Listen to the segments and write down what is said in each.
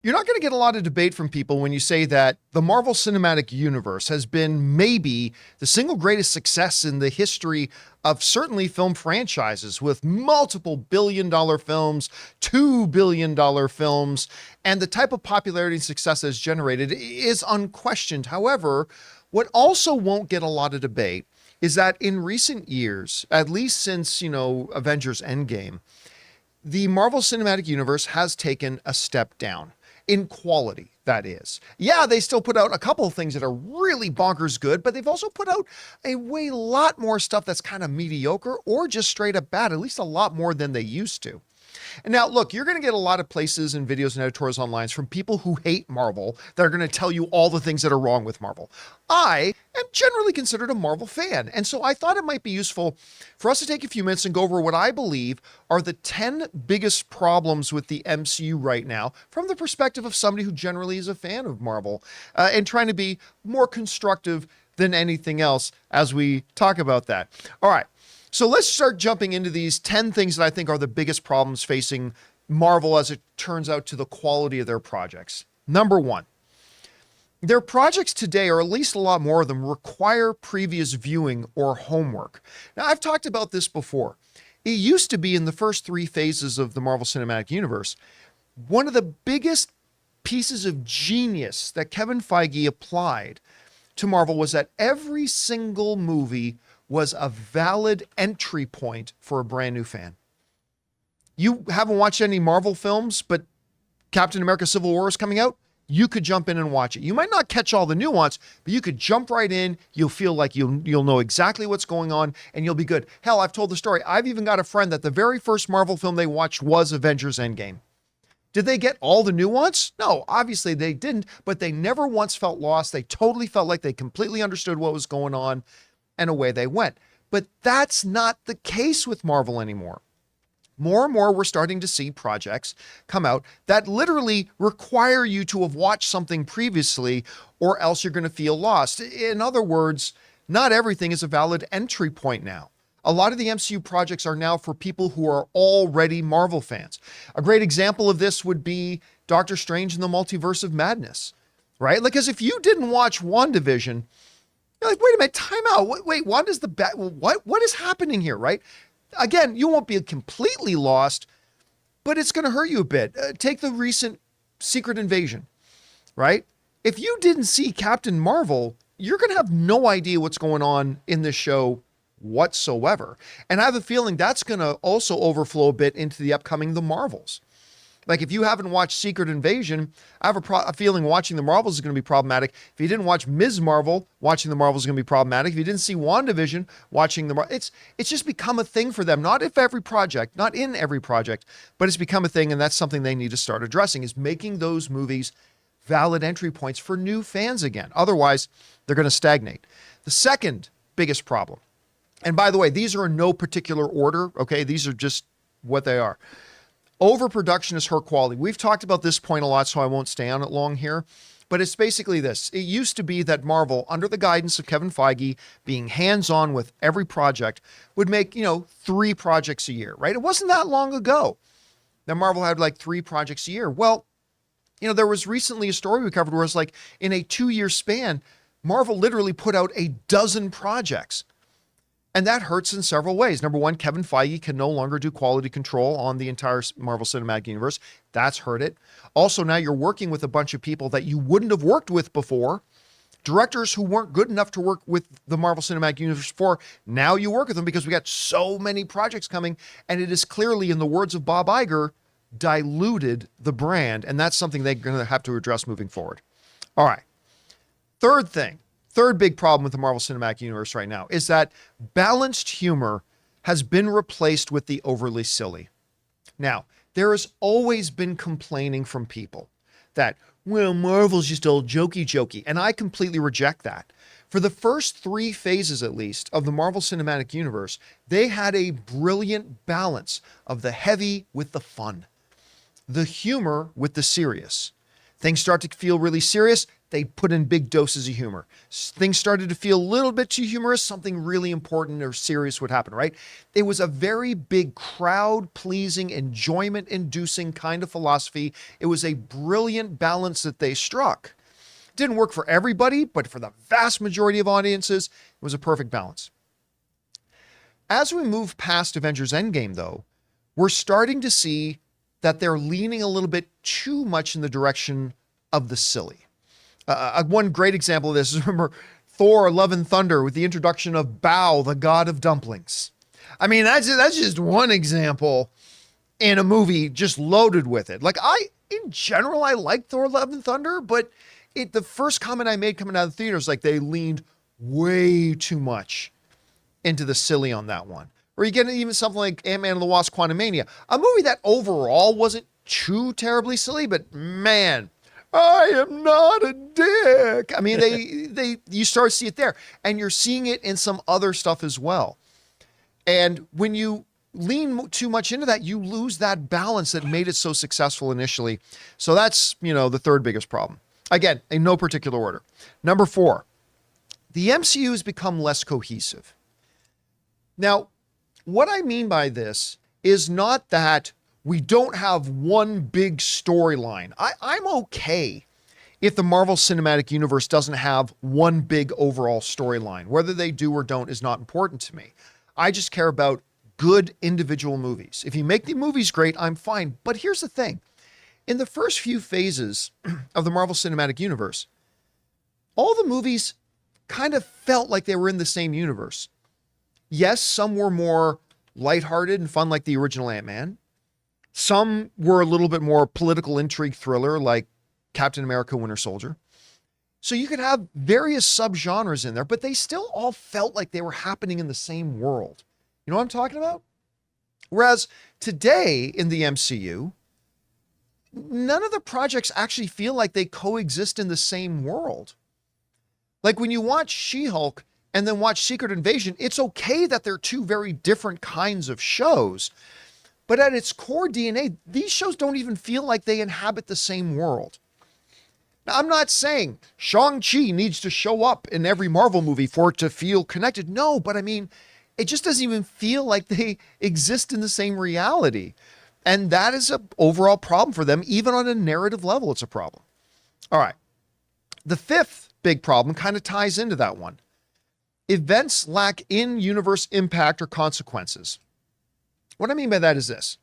You're not going to get a lot of debate from people when you say that the Marvel Cinematic Universe has been maybe the single greatest success in the history of certainly film franchises, with multiple billion-dollar films, $2 billion films, and the type of popularity and success that's generated is unquestioned. However, what also won't get a lot of debate is that in recent years, at least since, Avengers Endgame, the Marvel Cinematic Universe has taken a step down. In quality, that is. Yeah, they still put out a couple of things that are really bonkers good, but they've also put out a lot more stuff that's kind of mediocre or just straight up bad, at least a lot more than they used to. And now, look, you're going to get a lot of places and videos and editorials online from people who hate Marvel that are going to tell you all the things that are wrong with Marvel. I am generally considered a Marvel fan, and so I thought it might be useful for us to take a few minutes and go over what I believe are the 10 biggest problems with the MCU right now from the perspective of somebody who generally is a fan of Marvel, and trying to be more constructive than anything else as we talk about that. All right. So let's start jumping into these 10 things that I think are the biggest problems facing Marvel as it turns out to the quality of their projects. Number one, their projects today, or at least a lot more of them, require previous viewing or homework. Now, I've talked about this before. It used to be in the first 3 phases of the Marvel Cinematic Universe, one of the biggest pieces of genius that Kevin Feige applied to Marvel was that every single movie was a valid entry point for a brand new fan. You haven't watched any Marvel films, but Captain America Civil War is coming out, you could jump in and watch it. You might not catch all the nuance, but you could jump right in. You'll feel like you'll know exactly what's going on, and you'll be good. Hell, I've told the story. I've even got a friend that the very first Marvel film they watched was Avengers Endgame. Did they get all the nuance? No, obviously they didn't, but they never once felt lost. They totally felt like they completely understood what was going on, and away they went. But that's not the case with Marvel anymore. More and more, we're starting to see projects come out that literally require you to have watched something previously, or else you're going to feel lost. In other words, not everything is a valid entry point now. A lot of the MCU projects are now for people who are already Marvel fans. A great example of this would be Doctor Strange and the Multiverse of Madness, right? Like, because if you didn't watch WandaVision, you're like, wait a minute, time out. Wait, Wanda's the bad. What is happening here, right? Again, you won't be completely lost, but it's going to hurt you a bit. Take the recent Secret Invasion, right? If you didn't see Captain Marvel, you're going to have no idea what's going on in this show whatsoever. And I have a feeling that's going to also overflow a bit into the upcoming The Marvels. Like, if you haven't watched Secret Invasion, I have a feeling watching The Marvels is going to be problematic. If you didn't watch Ms. Marvel, watching The Marvels is going to be problematic. If you didn't see WandaVision, watching The Marvels, it's just become a thing for them. Not in every project, but it's become a thing, and that's something they need to start addressing, is making those movies valid entry points for new fans again. Otherwise, they're going to stagnate. The second biggest problem, and by the way, these are in no particular order, okay? These are just what they are. Overproduction has hurt quality. We've talked about this point a lot, so I won't stay on it long here. But it's basically this. It used to be that Marvel, under the guidance of Kevin Feige, being hands-on with every project, would make, 3 projects a year, right? It wasn't that long ago that Marvel had like 3 projects a year. Well, there was recently a story we covered where it's like in a 2-year span, Marvel literally put out a dozen projects. And that hurts in several ways. Number one, Kevin Feige can no longer do quality control on the entire Marvel Cinematic Universe. That's hurt it. Also, now you're working with a bunch of people that you wouldn't have worked with before. Directors who weren't good enough to work with the Marvel Cinematic Universe before. Now you work with them because we got so many projects coming. And it is clearly, in the words of Bob Iger, diluted the brand. And that's something they're going to have to address moving forward. All right. Third big problem with the Marvel Cinematic Universe right now is that balanced humor has been replaced with the overly silly. Now, there has always been complaining from people that, well, Marvel's just all jokey, and I completely reject that. For the first 3 phases, at least, of the Marvel Cinematic Universe, they had a brilliant balance of the heavy with the fun, the humor with the serious. Things start to feel really serious, they put in big doses of humor. Things started to feel a little bit too humorous, something really important or serious would happen, right? It was a very big crowd-pleasing, enjoyment-inducing kind of philosophy. It was a brilliant balance that they struck. It didn't work for everybody, but for the vast majority of audiences, it was a perfect balance. As we move past Avengers Endgame, though, we're starting to see that they're leaning a little bit too much in the direction of the silly. One great example of this is, remember, Thor: Love and Thunder with the introduction of Bao, the god of dumplings. I mean, that's just one example in a movie just loaded with it. Like, in general, I like Thor: Love and Thunder, but the first comment I made coming out of the theater is like they leaned way too much into the silly on that one. Or you get even something like Ant-Man and the Wasp: Quantumania, a movie that overall wasn't too terribly silly, but man, I am not a dick. I mean, you start to see it there, and you're seeing it in some other stuff as well. And when you lean too much into that, you lose that balance that made it so successful initially. So that's, the third biggest problem. Again, in no particular order. Number 4, the MCU has become less cohesive. Now, what I mean by this is not that we don't have one big storyline. I'm okay if the Marvel Cinematic Universe doesn't have one big overall storyline. Whether they do or don't is not important to me. I just care about good individual movies. If you make the movies great, I'm fine. But here's the thing. In the first few phases of the Marvel Cinematic Universe, all the movies kind of felt like they were in the same universe. Yes, some were more lighthearted and fun like the original Ant-Man. Some were a little bit more political intrigue thriller like Captain America: Winter Soldier. So you could have various subgenres in there, but they still all felt like they were happening in the same world. You know what I'm talking about? Whereas today in the MCU, none of the projects actually feel like they coexist in the same world. Like when you watch She-Hulk and then watch Secret Invasion, it's okay that they're two very different kinds of shows. But at its core DNA, these shows don't even feel like they inhabit the same world. Now, I'm not saying Shang-Chi needs to show up in every Marvel movie for it to feel connected. No, but I mean, it just doesn't even feel like they exist in the same reality. And that is an overall problem for them. Even on a narrative level, it's a problem. All right. The fifth big problem kind of ties into that one. Events lack in-universe impact or consequences. What I mean by that is this.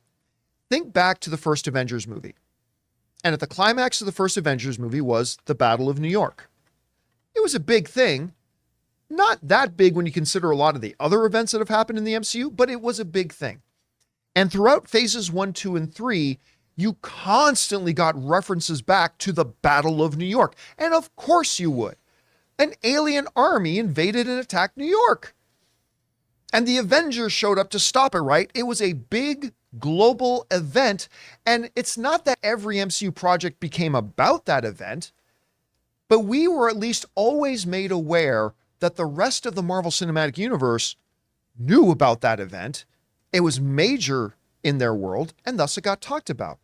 Think back to the first Avengers movie. And at the climax of the first Avengers movie was the Battle of New York. It was a big thing. Not that big when you consider a lot of the other events that have happened in the MCU, but it was a big thing. And throughout phases 1, 2, and 3, you constantly got references back to the Battle of New York. And of course you would. An alien army invaded and attacked New York. And the Avengers showed up to stop it, right? It was a big global event. And it's not that every MCU project became about that event, but we were at least always made aware that the rest of the Marvel Cinematic Universe knew about that event. It was major in their world, and thus it got talked about.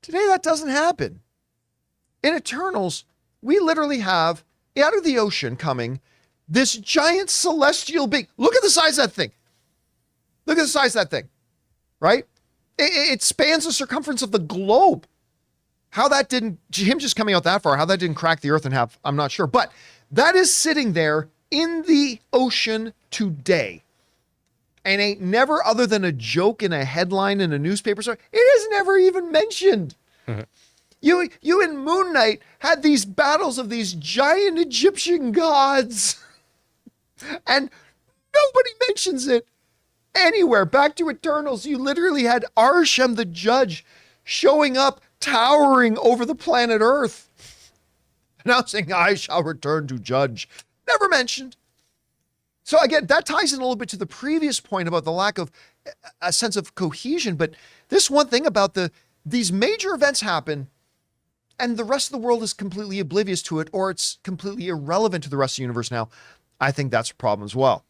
Today, that doesn't happen. In Eternals, we literally have, out of the ocean coming, this giant celestial being. Look at the size of that thing. Look at the size of that thing, right? It spans the circumference of the globe. How that didn't, him just coming out that far, how that didn't crack the earth in half, I'm not sure. But that is sitting there in the ocean today. And ain't never, other than a joke in a headline in a newspaper story, it is never even mentioned. You in Moon Knight had these battles of these giant Egyptian gods. And nobody mentions it anywhere. Back to Eternals, you literally had Arshem the Judge showing up, towering over the planet Earth, announcing, "I shall return to judge." Never mentioned. So again, that ties in a little bit to the previous point about the lack of a sense of cohesion. But this one thing about these major events happen and the rest of the world is completely oblivious to it, or it's completely irrelevant to the rest of the universe now. I think that's a problem as well.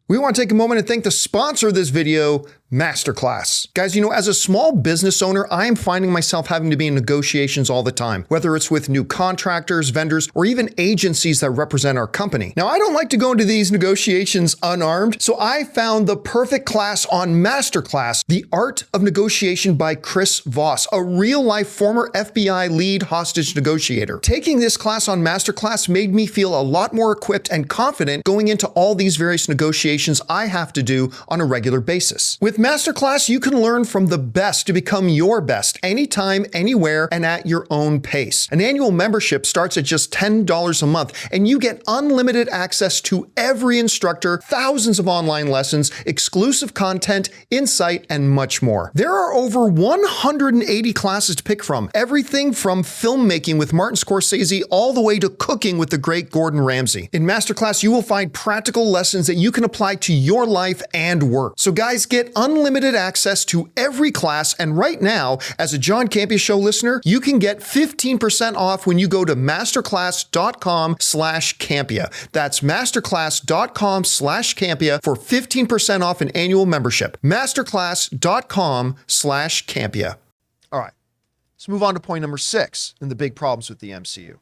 We want to take a moment and thank the sponsor of this video, MasterClass. Guys, as a small business owner, I am finding myself having to be in negotiations all the time, whether it's with new contractors, vendors, or even agencies that represent our company. Now, I don't like to go into these negotiations unarmed, so I found the perfect class on MasterClass, The Art of Negotiation by Chris Voss, a real-life former FBI lead hostage negotiator. Taking this class on MasterClass made me feel a lot more equipped and confident going into all these various negotiations I have to do on a regular basis. With MasterClass, you can learn from the best to become your best anytime, anywhere, and at your own pace. An annual membership starts at just $10 a month, and you get unlimited access to every instructor, thousands of online lessons, exclusive content, insight, and much more. There are over 180 classes to pick from, everything from filmmaking with Martin Scorsese all the way to cooking with the great Gordon Ramsay. In MasterClass, you will find practical lessons that you can apply to your life and work. So guys, get unlimited access to every class, and right now, as a John Campea Show listener, you can get 15% off when you go to masterclass.com/Campea. That's masterclass.com/Campea for 15% off an annual membership. masterclass.com/Campea. All right, let's move on to point number 6 in the big problems with the MCU.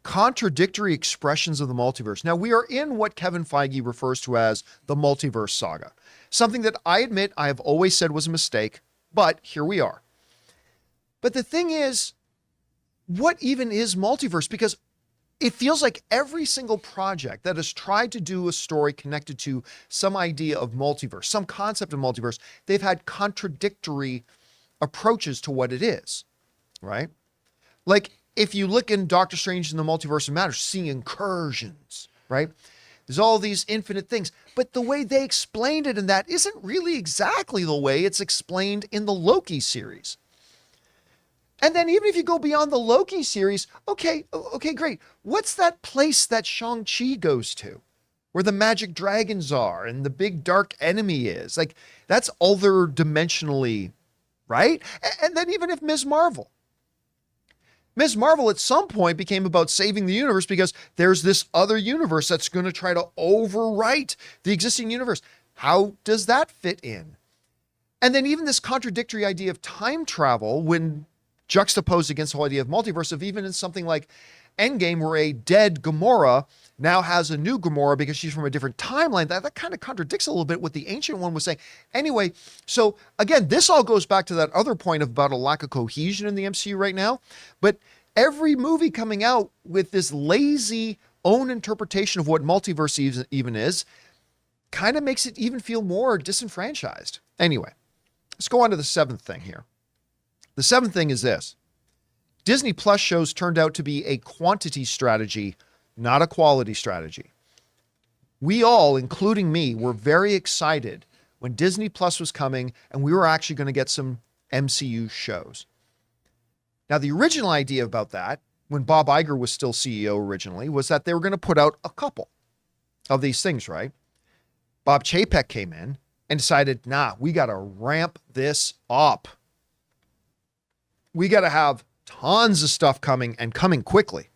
Contradictory expressions of the multiverse. Now, we are in what Kevin Feige refers to as the multiverse saga. Something that I admit I have always said was a mistake, but here we are. But the thing is, what even is multiverse? Because it feels like every single project that has tried to do a story connected to some idea of multiverse, some concept of multiverse, they've had contradictory approaches to what it is, right? Like, if you look in Doctor Strange in the Multiverse of Matters, seeing incursions, right? There's all these infinite things, but the way they explained it in that isn't really exactly the way it's explained in the Loki series. And then even if you go beyond the Loki series, okay, great. What's that place that Shang-Chi goes to where the magic dragons are and the big dark enemy is? Like, that's other dimensionally, right? And then even if Ms. Marvel at some point became about saving the universe because there's this other universe that's going to try to overwrite the existing universe. How does that fit in? And then even this contradictory idea of time travel, when juxtaposed against the whole idea of multiverse, of even in something like Endgame, where a dead Gamora now has a new Gamora because she's from a different timeline, that kind of contradicts a little bit what the ancient one was saying. Anyway, so again, this all goes back to that other point about a lack of cohesion in the MCU right now. But every movie coming out with this lazy own interpretation of what multiverse even is kind of makes it even feel more disenfranchised. Anyway, let's go on to the 7th thing here. The 7th thing is this. Disney Plus shows turned out to be a quantity strategy, not a quality strategy. We all, including me, were very excited when Disney Plus was coming and we were actually going to get some MCU shows. Now, the original idea about that, when Bob Iger was still CEO originally, was that they were going to put out a couple of these things, right? Bob Chapek came in and decided, nah, we got to ramp this up. We got to have tons of stuff coming and coming quickly.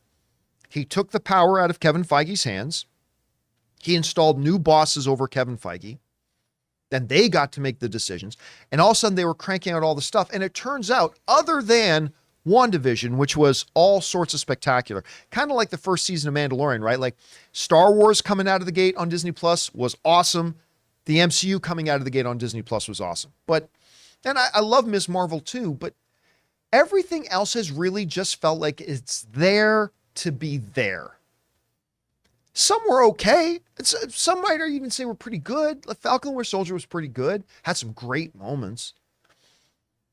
He took the power out of Kevin Feige's hands. He installed new bosses over Kevin Feige. Then they got to make the decisions. And all of a sudden they were cranking out all the stuff. And it turns out, other than WandaVision, which was all sorts of spectacular, kind of like the first season of Mandalorian, right? Like Star Wars coming out of the gate on Disney Plus was awesome. The MCU coming out of the gate on Disney Plus was awesome. And I love Ms. Marvel too, but everything else has really just felt like it's there to be there. Some were okay. Some might even say were pretty good. Falcon and Winter Soldier was pretty good. Had some great moments.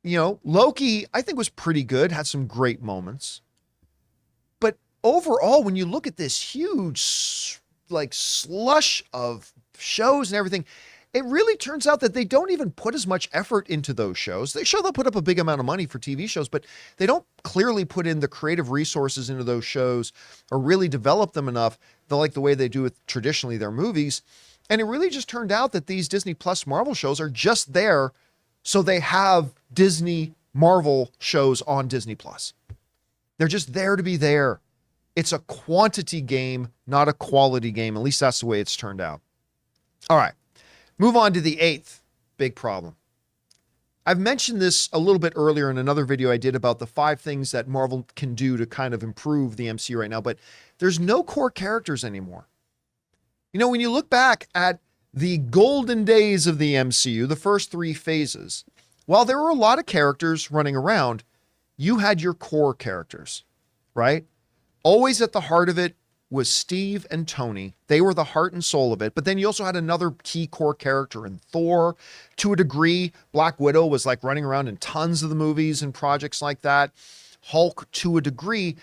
Loki, I think, was pretty good. Had some great moments. But overall, when you look at this huge, slush of shows and everything, it really turns out that they don't even put as much effort into those shows. They'll put up a big amount of money for TV shows, but they don't clearly put in the creative resources into those shows or really develop them enough, like the way they do with traditionally their movies. And it really just turned out that these Disney Plus Marvel shows are just there so they have Disney Marvel shows on Disney Plus. They're just there to be there. It's a quantity game, not a quality game. At least that's the way it's turned out. All right. Move on to the 8th big problem. I've mentioned this a little bit earlier in another video I did about the 5 things that Marvel can do to kind of improve the MCU right now, but there's no core characters anymore. You know, when you look back at the golden days of the MCU, the first 3 phases, while there were a lot of characters running around, you had your core characters, right? Always at the heart of it was Steve and Tony. They were the heart and soul of it. But then you also had another key core character in Thor. To a degree, Black Widow was like running around in tons of the movies and projects like that. Hulk to a degree.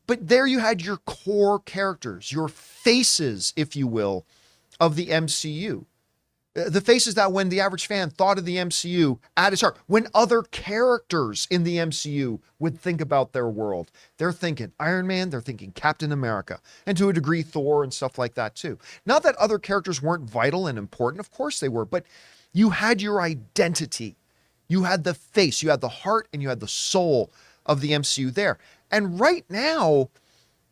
But there you had your core characters, your faces, if you will, of the MCU. The faces that when the average fan thought of the MCU at its heart, when other characters in the MCU would think about their world, they're thinking Iron Man, they're thinking Captain America, and to a degree Thor and stuff like that too. Not that other characters weren't vital and important, of course they were, but you had your identity. You had the face, you had the heart, and you had the soul of the MCU there. And right now,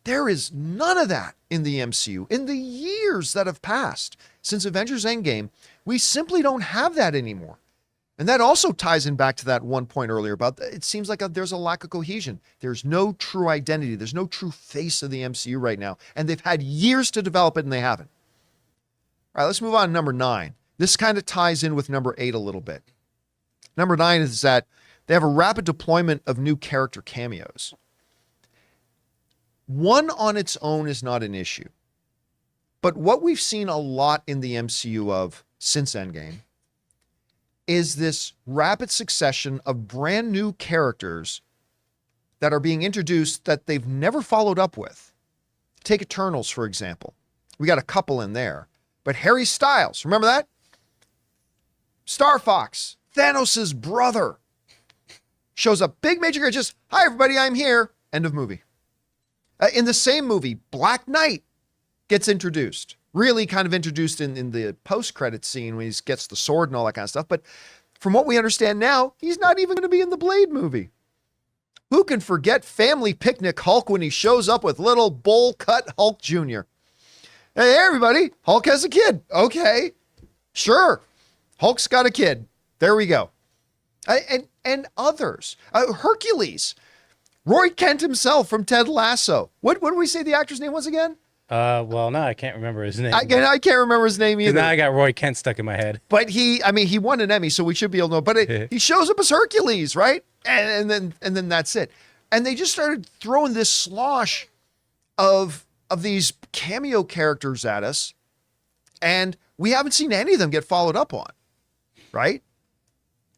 there is none of that in the MCU. In the years that have passed since Avengers Endgame, we simply don't have that anymore. And that also ties in back to that one point earlier about it seems like there's a lack of cohesion. There's no true identity. There's no true face of the MCU right now. And they've had years to develop it and they haven't. All right, let's move on to number 9. This kind of ties in with number 8 a little bit. Number 9 is that they have a rapid deployment of new character cameos. One on its own is not an issue. But what we've seen a lot in the MCU of since Endgame is this rapid succession of brand new characters that are being introduced that they've never followed up with. Take Eternals, for example. We got a couple in there. But Harry Styles, remember that? Star Fox, Thanos' brother, shows up, big major character, just, hi everybody, I'm here. End of movie. In the same movie, Black Knight gets introduced. Really kind of introduced in the post-credit scene when he gets the sword and all that kind of stuff. But from what we understand now, he's not even going to be in the Blade movie. Who can forget Family Picnic Hulk when he shows up with little bowl-cut Hulk Jr.? Hey, everybody, Hulk has a kid. Okay, sure. Hulk's got a kid. There we go. And others. Hercules. Roy Kent himself from Ted Lasso. What did we say the actor's name was again? Well, no, I can't remember his name. I can't remember his name either. Now I got Roy Kent stuck in my head. But he won an Emmy, so we should be able to know. But he shows up as Hercules, right? And then that's it. And they just started throwing this slosh of these cameo characters at us, and we haven't seen any of them get followed up on, right?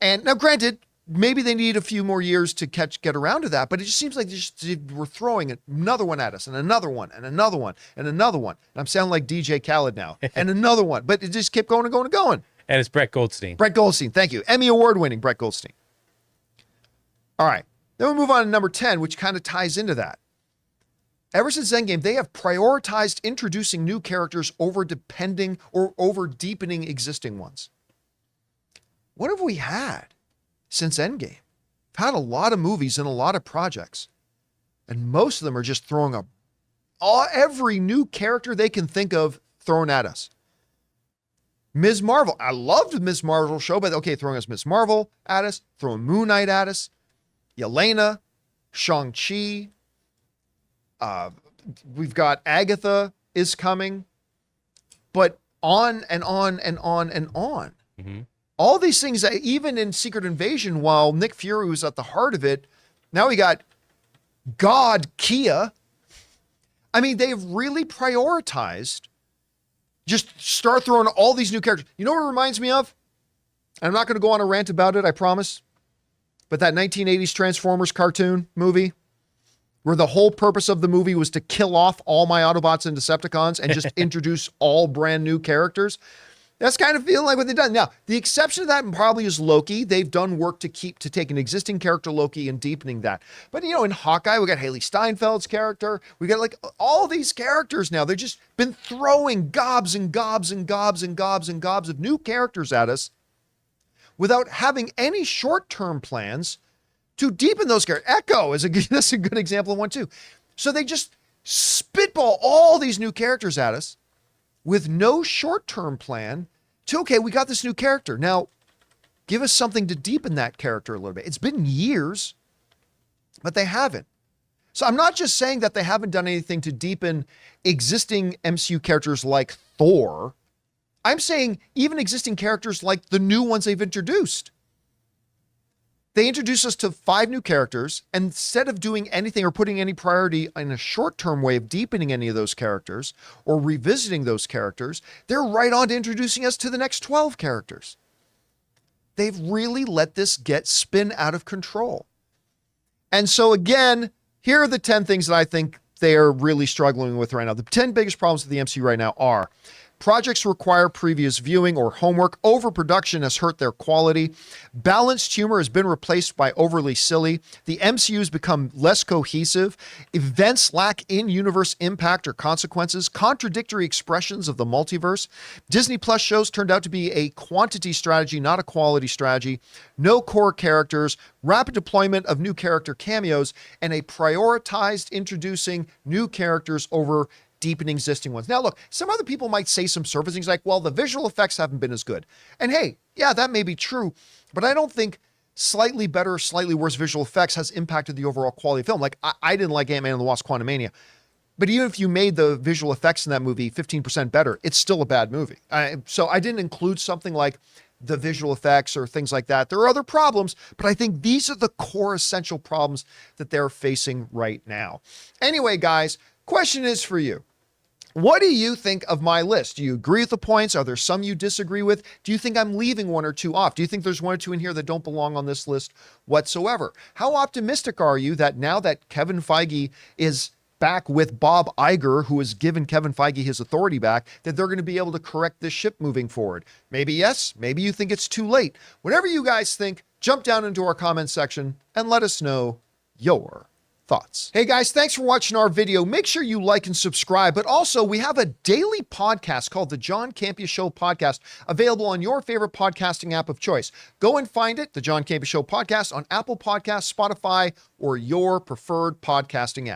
And now, granted, maybe they need a few more years to get around to that, but it just seems like we're throwing another one at us, and another one, and another one, and another one. And I'm sounding like DJ Khaled now, and another one, but it just kept going and going and going. And it's Brett Goldstein. Brett Goldstein, thank you. Emmy Award-winning Brett Goldstein. All right, then we move on to number 10, which kind of ties into that. Ever since Endgame, they have prioritized introducing new characters over deepening existing ones. What have we had since Endgame? We've had a lot of movies and a lot of projects, and most of them are just throwing every new character they can think of thrown at us. Ms. Marvel. I loved the Ms. Marvel show, but okay, throwing us Ms. Marvel at us, throwing Moon Knight at us, Yelena, Shang-Chi. We've got Agatha is coming, but on and on and on and on. Mm-hmm. All these things, even in Secret Invasion, while Nick Fury was at the heart of it, now we got God Kia. I mean, they've really prioritized just start throwing all these new characters. You know what it reminds me of? And I'm not going to go on a rant about it, I promise. But that 1980s Transformers cartoon movie, where the whole purpose of the movie was to kill off all my Autobots and Decepticons and just introduce all brand new characters. That's kind of feeling like what they've done. Now, the exception to that probably is Loki. They've done work to take an existing character, Loki, and deepening that. But, in Hawkeye, we got Haley Steinfeld's character. We got like all these characters now. They've just been throwing gobs and gobs and gobs and gobs and gobs of new characters at us without having any short-term plans to deepen those characters. Echo that's a good example of one too. So they just spitball all these new characters at us with no short-term plan to, okay, we got this new character. Now, Give us something to deepen that character a little bit. It's been years, but they haven't. So I'm not just saying that they haven't done anything to deepen existing MCU characters like Thor. I'm saying even existing characters like the new ones they've introduced. They introduced us to 5 new characters, and instead of doing anything or putting any priority in a short-term way of deepening any of those characters or revisiting those characters, they're right on to introducing us to the next 12 characters. They've really let this get spin out of control. And so again, here are the 10 things that I think they are really struggling with right now. The 10 biggest problems with the MCU right now are: projects require previous viewing or homework. Overproduction has hurt their quality. Balanced humor has been replaced by overly silly. The MCU has become less cohesive. Events lack in-universe impact or consequences. Contradictory expressions of the multiverse. Disney Plus shows turned out to be a quantity strategy, not a quality strategy. No core characters. Rapid deployment of new character cameos. And a prioritized introducing new characters over deepening existing ones. Now, look, some other people might say some surface things like, well, the visual effects haven't been as good. And hey, yeah, that may be true, but I don't think slightly better, slightly worse visual effects has impacted the overall quality of film. Like, I didn't like Ant-Man and the Wasp: Quantumania, but even if you made the visual effects in that movie 15% better, it's still a bad movie. So I didn't include something like the visual effects or things like that. There are other problems, but I think these are the core essential problems that they're facing right now. Anyway, guys, question is for you. What do you think of my list? Do you agree with the points? Are there some you disagree with? Do you think I'm leaving one or two off? Do you think there's one or two in here that don't belong on this list whatsoever? How optimistic are you that now that Kevin Feige is back with Bob Iger, who has given Kevin Feige his authority back, that they're going to be able to correct this ship moving forward? Maybe yes, maybe you think it's too late. Whatever you guys think, jump down into our comments section and let us know your thoughts. Hey guys, thanks for watching our video. Make sure you like and subscribe, but also we have a daily podcast called the John Campea Show podcast, available on your favorite podcasting app of choice. Go and find it, the John Campea Show podcast, on Apple Podcasts, Spotify, or your preferred podcasting app.